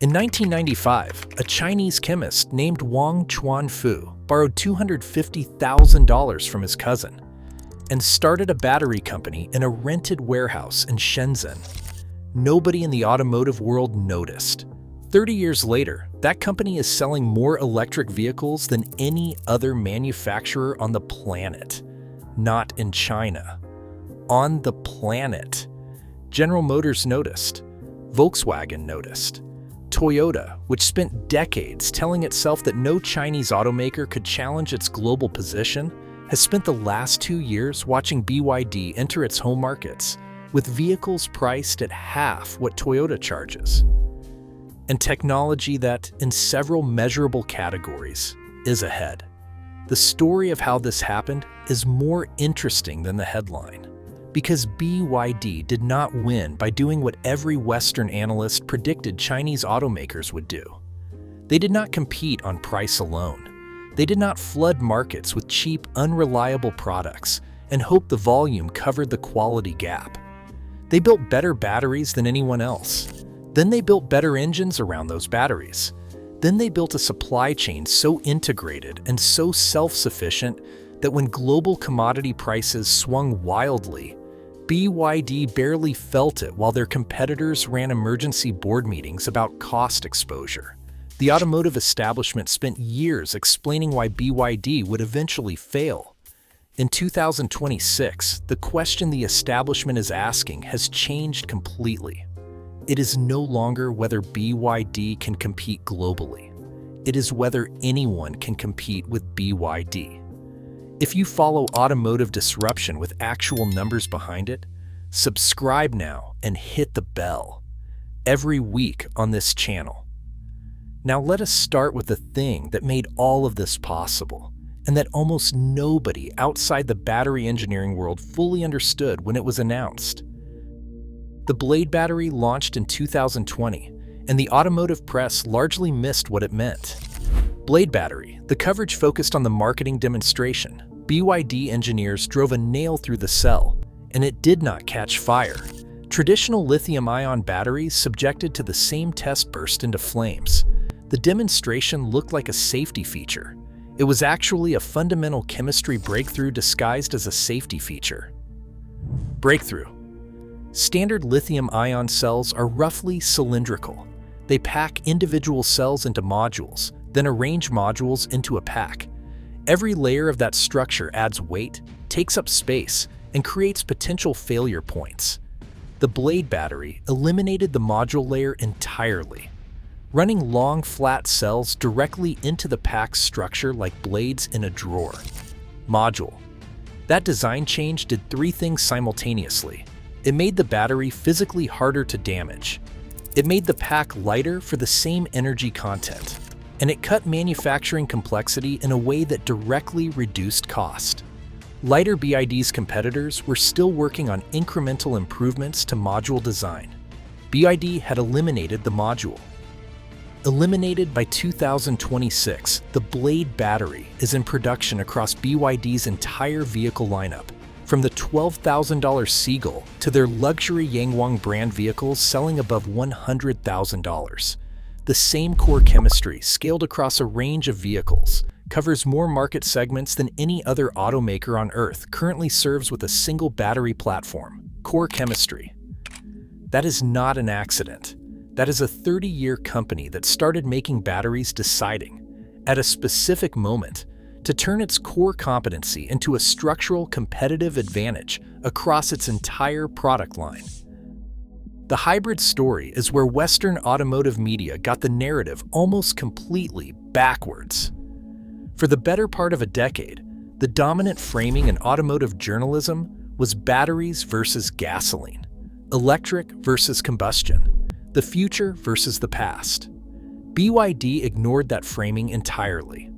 In 1995, a Chinese chemist named Wang Chuanfu borrowed $250,000 from his cousin and started a battery company in a rented warehouse in Shenzhen. Nobody in the automotive world noticed. 30 years later, that company is selling more electric vehicles than any other manufacturer on the planet. Not in China. On the planet. General Motors noticed. Volkswagen noticed. Toyota, which spent decades telling itself that no Chinese automaker could challenge its global position, has spent the last 2 years watching BYD enter its home markets, with vehicles priced at half what Toyota charges. And technology that, in several measurable categories, is ahead. The story of how this happened is more interesting than the headline, because BYD did not win by doing what every Western analyst predicted Chinese automakers would do. They did not compete on price alone. They did not flood markets with cheap, unreliable products and hope the volume covered the quality gap. They built better batteries than anyone else. Then they built better engines around those batteries. Then they built a supply chain so integrated and so self-sufficient that when global commodity prices swung wildly, BYD barely felt it while their competitors ran emergency board meetings about cost exposure. The automotive establishment spent years explaining why BYD would eventually fail. In 2026, the question the establishment is asking has changed completely. It is no longer whether BYD can compete globally. It is whether anyone can compete with BYD. If you follow automotive disruption with actual numbers behind it, subscribe now and hit the bell. Every week on this channel. Now let us start with the thing that made all of this possible, and that almost nobody outside the battery engineering world fully understood when it was announced. The Blade battery launched in 2020, and the automotive press largely missed what it meant. Blade battery, the coverage focused on the marketing demonstration. BYD engineers drove a nail through the cell, and it did not catch fire. Traditional lithium-ion batteries subjected to the same test burst into flames. The demonstration looked like a safety feature. It was actually a fundamental chemistry breakthrough disguised as a safety feature. Breakthrough. Standard lithium-ion cells are roughly cylindrical. They pack individual cells into modules, then arrange modules into a pack. Every layer of that structure adds weight, takes up space, and creates potential failure points. The Blade battery eliminated the module layer entirely, running long, flat cells directly into the pack's structure like blades in a drawer. Module. That design change did 3 things simultaneously. It made the battery physically harder to damage. It made the pack lighter for the same energy content. And it cut manufacturing complexity in a way that directly reduced cost. Lighter BYD's competitors were still working on incremental improvements to module design. BYD had eliminated the module. Eliminated by 2026, the Blade battery is in production across BYD's entire vehicle lineup, from the $12,000 Seagull to their luxury Yangwang brand vehicles selling above $100,000. The same core chemistry, scaled across a range of vehicles, covers more market segments than any other automaker on Earth currently serves with a single battery platform. Core chemistry. That is not an accident. That is a 30-year company that started making batteries deciding, at a specific moment, to turn its core competency into a structural competitive advantage across its entire product line. The hybrid story is where Western automotive media got the narrative almost completely backwards. For the better part of a decade, the dominant framing in automotive journalism was batteries versus gasoline, electric versus combustion, the future versus the past. BYD ignored that framing entirely.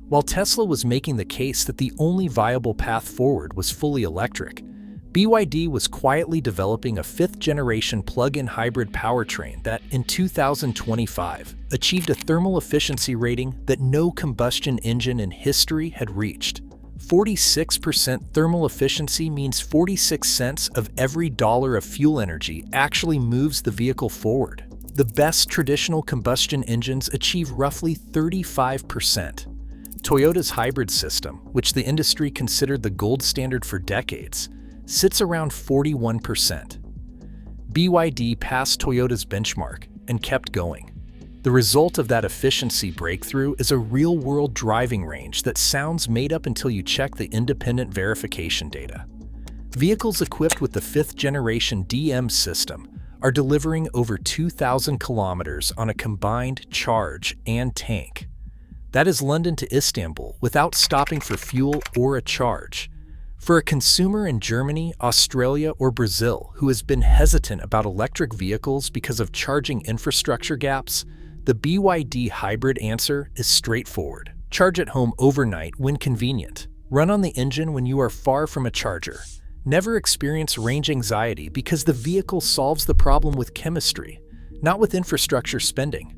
While Tesla was making the case that the only viable path forward was fully electric, BYD was quietly developing a 5th-generation plug-in hybrid powertrain that, in 2025, achieved a thermal efficiency rating that no combustion engine in history had reached. 46% thermal efficiency means 46 cents of every dollar of fuel energy actually moves the vehicle forward. The best traditional combustion engines achieve roughly 35%. Toyota's hybrid system, which the industry considered the gold standard for decades, sits around 41%. BYD passed Toyota's benchmark and kept going. The result of that efficiency breakthrough is a real-world driving range that sounds made up until you check the independent verification data. Vehicles equipped with the 5th-generation DM system are delivering over 2,000 kilometers on a combined charge and tank. That is London to Istanbul without stopping for fuel or a charge. For a consumer in Germany, Australia, or Brazil who has been hesitant about electric vehicles because of charging infrastructure gaps, the BYD hybrid answer is straightforward. Charge at home overnight when convenient. Run on the engine when you are far from a charger. Never experience range anxiety because the vehicle solves the problem with chemistry, not with infrastructure spending.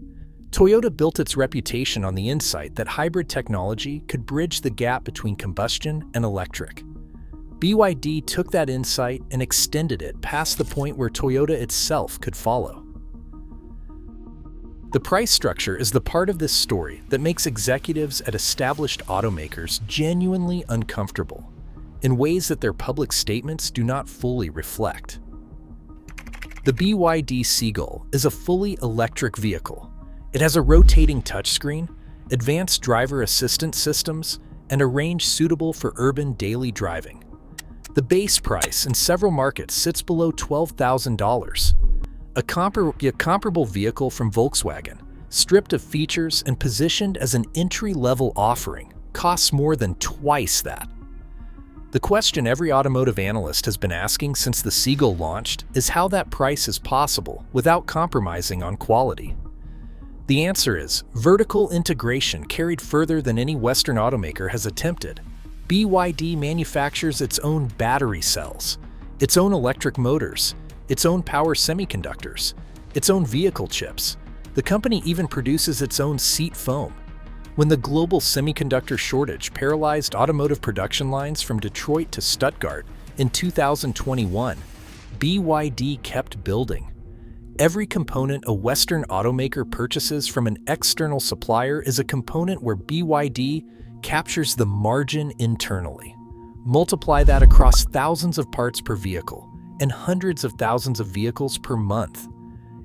Toyota built its reputation on the insight that hybrid technology could bridge the gap between combustion and electric. BYD took that insight and extended it past the point where Toyota itself could follow. The price structure is the part of this story that makes executives at established automakers genuinely uncomfortable, in ways that their public statements do not fully reflect. The BYD Seagull is a fully electric vehicle. It has a rotating touchscreen, advanced driver assistance systems, and a range suitable for urban daily driving. The base price in several markets sits below $12,000. A comparable vehicle from Volkswagen, stripped of features and positioned as an entry-level offering, costs more than twice that. The question every automotive analyst has been asking since the Seagull launched is how that price is possible without compromising on quality. The answer is vertical integration carried further than any Western automaker has attempted. BYD manufactures its own battery cells, its own electric motors, its own power semiconductors, its own vehicle chips. The company even produces its own seat foam. When the global semiconductor shortage paralyzed automotive production lines from Detroit to Stuttgart in 2021, BYD kept building. Every component a Western automaker purchases from an external supplier is a component where BYD captures the margin internally. Multiply that across thousands of parts per vehicle and hundreds of thousands of vehicles per month,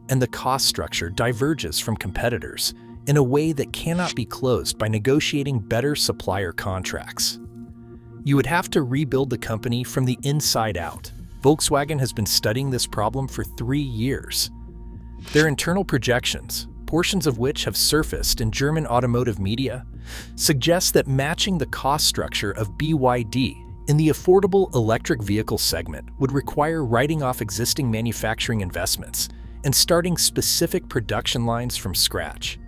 and the cost structure diverges from competitors in a way that cannot be closed by negotiating better supplier contracts. You would have to rebuild the company from the inside out. Volkswagen has been studying this problem for 3 years. Their internal projections, portions of which have surfaced in German automotive media, suggest that matching the cost structure of BYD in the affordable electric vehicle segment would require writing off existing manufacturing investments and starting specific production lines from scratch.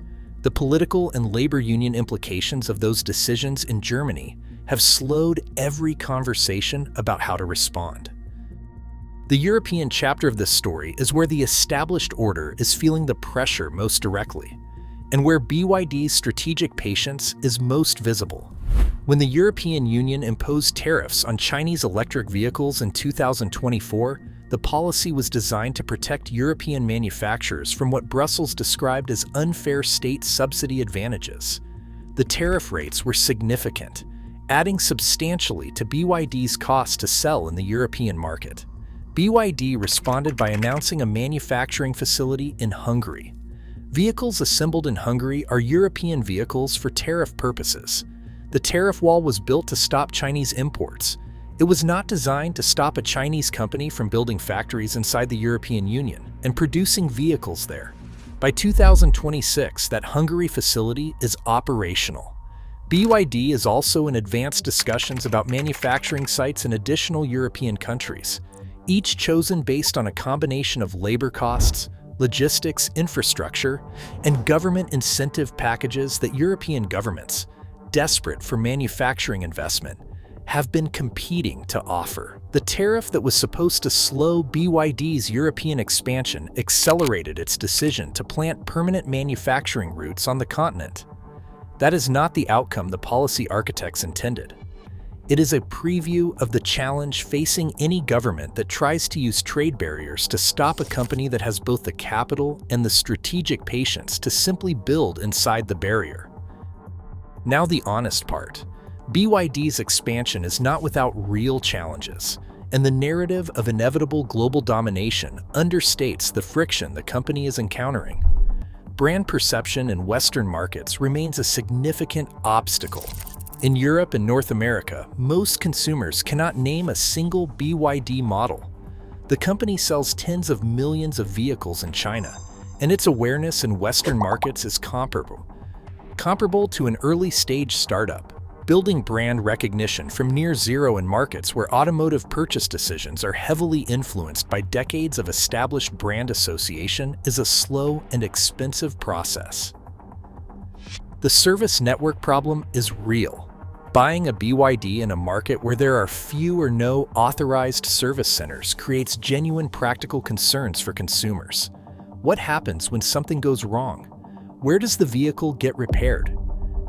The political and labor union implications of those decisions in Germany have slowed every conversation about how to respond. The European chapter of this story is where the established order is feeling the pressure most directly, and where BYD's strategic patience is most visible. When the European Union imposed tariffs on Chinese electric vehicles in 2024, the policy was designed to protect European manufacturers from what Brussels described as unfair state subsidy advantages. The tariff rates were significant, adding substantially to BYD's cost to sell in the European market. BYD responded by announcing a manufacturing facility in Hungary. Vehicles assembled in Hungary are European vehicles for tariff purposes. The tariff wall was built to stop Chinese imports. It was not designed to stop a Chinese company from building factories inside the European Union and producing vehicles there. By 2026, that Hungary facility is operational. BYD is also in advanced discussions about manufacturing sites in additional European countries, each chosen based on a combination of labor costs, logistics, infrastructure, and government incentive packages that European governments, desperate for manufacturing investment, have been competing to offer. The tariff that was supposed to slow BYD's European expansion accelerated its decision to plant permanent manufacturing roots on the continent. That is not the outcome the policy architects intended. It is a preview of the challenge facing any government that tries to use trade barriers to stop a company that has both the capital and the strategic patience to simply build inside the barrier. Now the honest part. BYD's expansion is not without real challenges, and the narrative of inevitable global domination understates the friction the company is encountering. Brand perception in Western markets remains a significant obstacle. In Europe and North America, most consumers cannot name a single BYD model. The company sells tens of millions of vehicles in China, and its awareness in Western markets is comparable to an early-stage startup, building brand recognition from near zero in markets where automotive purchase decisions are heavily influenced by decades of established brand association is a slow and expensive process. The service network problem is real. Buying a BYD in a market where there are few or no authorized service centers creates genuine practical concerns for consumers. What happens when something goes wrong? Where does the vehicle get repaired?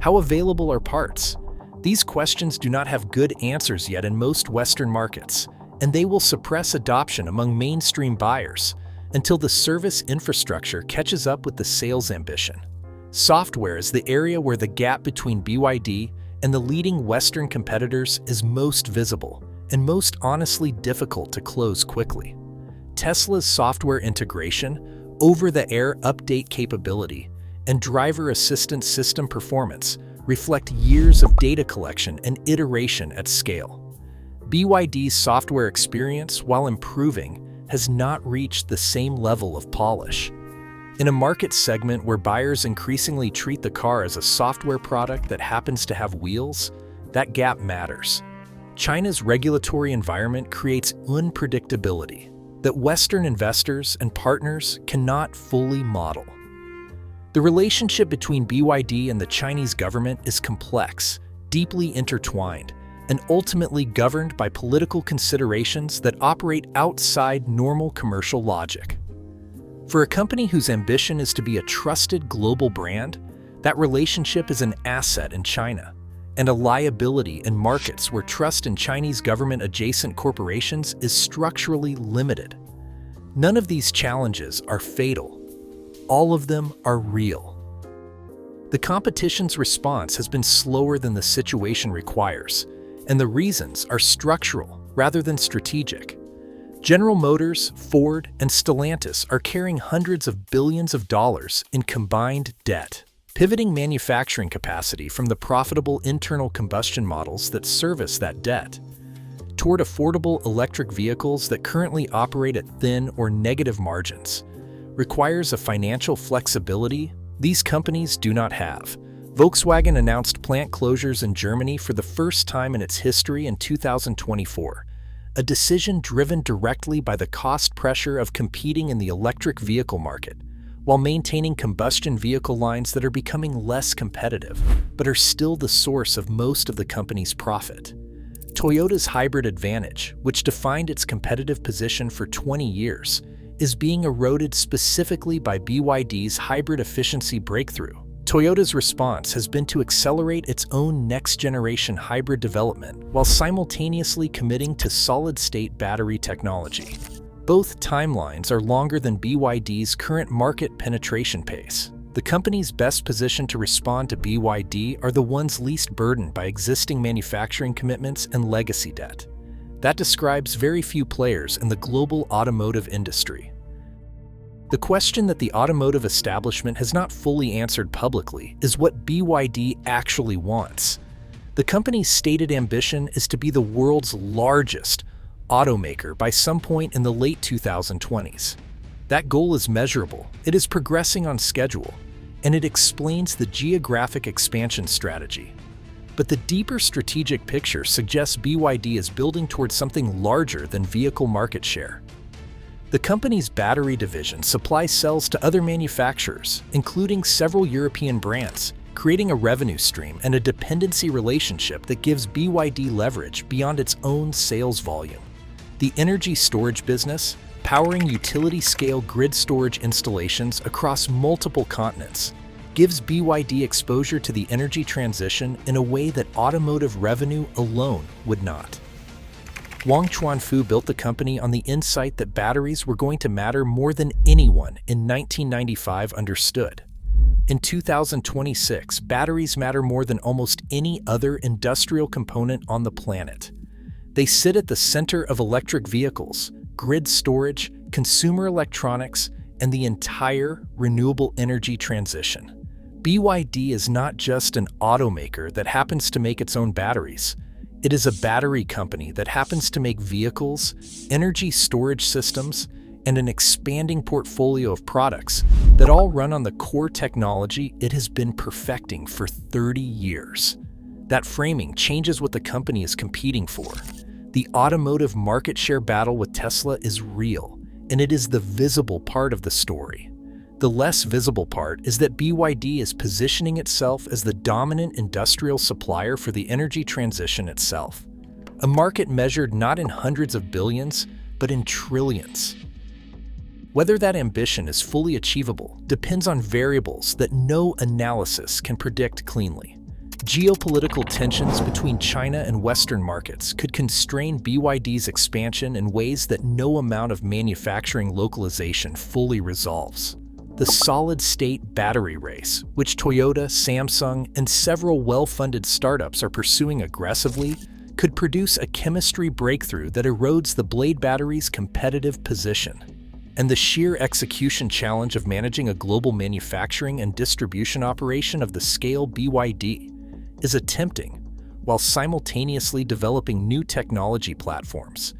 How available are parts? These questions do not have good answers yet in most Western markets, and they will suppress adoption among mainstream buyers until the service infrastructure catches up with the sales ambition. Software is the area where the gap between BYD and the leading Western competitors is most visible and most honestly difficult to close quickly. Tesla's software integration, over-the-air update capability, and driver assistance system performance reflect years of data collection and iteration at scale. BYD's software experience, while improving, has not reached the same level of polish. In a market segment where buyers increasingly treat the car as a software product that happens to have wheels, that gap matters. China's regulatory environment creates unpredictability that Western investors and partners cannot fully model. The relationship between BYD and the Chinese government is complex, deeply intertwined, and ultimately governed by political considerations that operate outside normal commercial logic. For a company whose ambition is to be a trusted global brand, that relationship is an asset in China and a liability in markets where trust in Chinese government-adjacent corporations is structurally limited. None of these challenges are fatal. All of them are real. The competition's response has been slower than the situation requires, and the reasons are structural rather than strategic. General Motors, Ford, and Stellantis are carrying hundreds of billions of dollars in combined debt, pivoting manufacturing capacity from the profitable internal combustion models that service that debt toward affordable electric vehicles that currently operate at thin or negative margins. Requires a financial flexibility these companies do not have. Volkswagen announced plant closures in Germany for the first time in its history in 2024. A decision driven directly by the cost pressure of competing in the electric vehicle market, while maintaining combustion vehicle lines that are becoming less competitive, but are still the source of most of the company's profit. Toyota's hybrid advantage, which defined its competitive position for 20 years, is being eroded specifically by BYD's hybrid efficiency breakthrough. Toyota's response has been to accelerate its own next-generation hybrid development while simultaneously committing to solid-state battery technology. Both timelines are longer than BYD's current market penetration pace. The companies best positioned to respond to BYD are the ones least burdened by existing manufacturing commitments and legacy debt. That describes very few players in the global automotive industry. The question that the automotive establishment has not fully answered publicly is what BYD actually wants. The company's stated ambition is to be the world's largest automaker by some point in the late 2020s. That goal is measurable, it is progressing on schedule, and it explains the geographic expansion strategy. But the deeper strategic picture suggests BYD is building towards something larger than vehicle market share. The company's battery division supplies cells to other manufacturers, including several European brands, creating a revenue stream and a dependency relationship that gives BYD leverage beyond its own sales volume. The energy storage business, powering utility-scale grid storage installations across multiple continents, gives BYD exposure to the energy transition in a way that automotive revenue alone would not. Wang Chuanfu built the company on the insight that batteries were going to matter more than anyone in 1995 understood. In 2026, batteries matter more than almost any other industrial component on the planet. They sit at the center of electric vehicles, grid storage, consumer electronics, and the entire renewable energy transition. BYD is not just an automaker that happens to make its own batteries. It is a battery company that happens to make vehicles, energy storage systems, and an expanding portfolio of products that all run on the core technology it has been perfecting for 30 years. That framing changes what the company is competing for. The automotive market share battle with Tesla is real, and it is the visible part of the story. The less visible part is that BYD is positioning itself as the dominant industrial supplier for the energy transition itself. A market measured not in hundreds of billions, but in trillions. Whether that ambition is fully achievable depends on variables that no analysis can predict cleanly. Geopolitical tensions between China and Western markets could constrain BYD's expansion in ways that no amount of manufacturing localization fully resolves. The solid-state battery race, which Toyota, Samsung, and several well-funded startups are pursuing aggressively, could produce a chemistry breakthrough that erodes the Blade battery's competitive position. And the sheer execution challenge of managing a global manufacturing and distribution operation of the scale BYD is attempting, while simultaneously developing new technology platforms,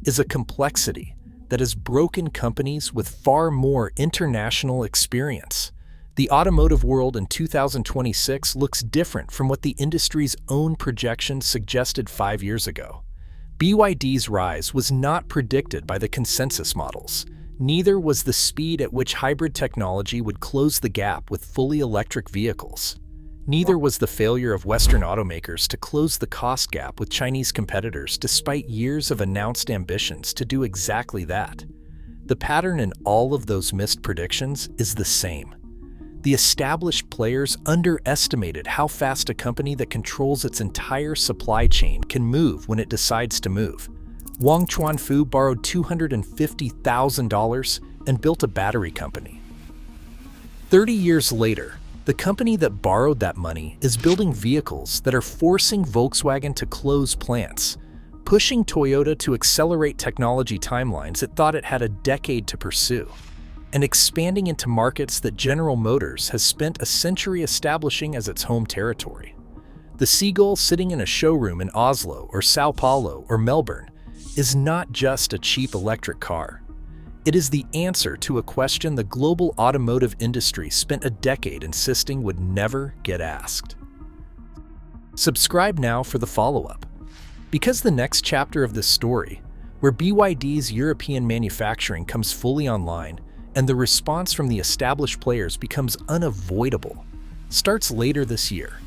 is a complexity that has broken companies with far more international experience. The automotive world in 2026 looks different from what the industry's own projections suggested 5 years ago. BYD's rise was not predicted by the consensus models. Neither was the speed at which hybrid technology would close the gap with fully electric vehicles. Neither was the failure of Western automakers to close the cost gap with Chinese competitors despite years of announced ambitions to do exactly that. The pattern in all of those missed predictions is the same. The established players underestimated how fast a company that controls its entire supply chain can move when it decides to move. Wang Chuanfu borrowed $250,000 and built a battery company. 30 years later, the company that borrowed that money is building vehicles that are forcing Volkswagen to close plants, pushing Toyota to accelerate technology timelines it thought it had a decade to pursue, and expanding into markets that General Motors has spent a century establishing as its home territory. The seagull sitting in a showroom in Oslo or Sao Paulo or Melbourne is not just a cheap electric car. It is the answer to a question the global automotive industry spent a decade insisting would never get asked. Subscribe now for the follow-up. Because the next chapter of this story, where BYD's European manufacturing comes fully online and the response from the established players becomes unavoidable, starts later this year.